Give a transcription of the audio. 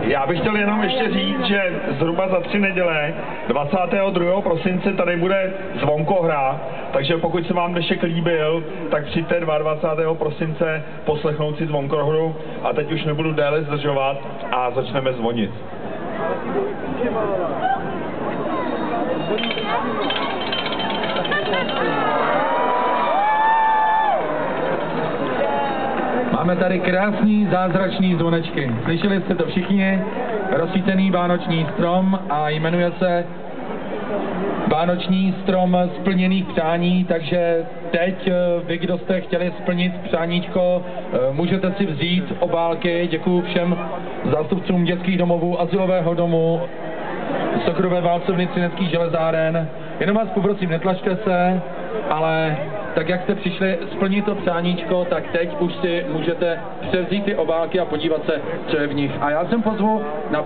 Já bych chtěl jenom ještě říct, že zhruba za 3 neděle, 22. prosince, tady bude zvonkohra, takže pokud se vám dnešek líbil, tak přijďte 22. prosince poslechnout si zvonkohru a teď už nebudu déle zdržovat a začneme zvonit. Máme tady krásný zázračný zvonečky. Slyšeli jste to všichni? Rozsvícený vánoční strom a jmenuje se Vánoční strom splněných přání, takže teď vy, kdo jste chtěli splnit přáníčko, můžete si vzít obálky. Děkuju všem zástupcům dětských domovů, azylového domu, Sokrové válcovny, Třineckých železáren. Jenom vás poprosím, netlačte se, ale tak jak jste přišli splnit to přáníčko, tak teď už si můžete převzít ty obálky a podívat se, co je v nich. A já jsem pozvu na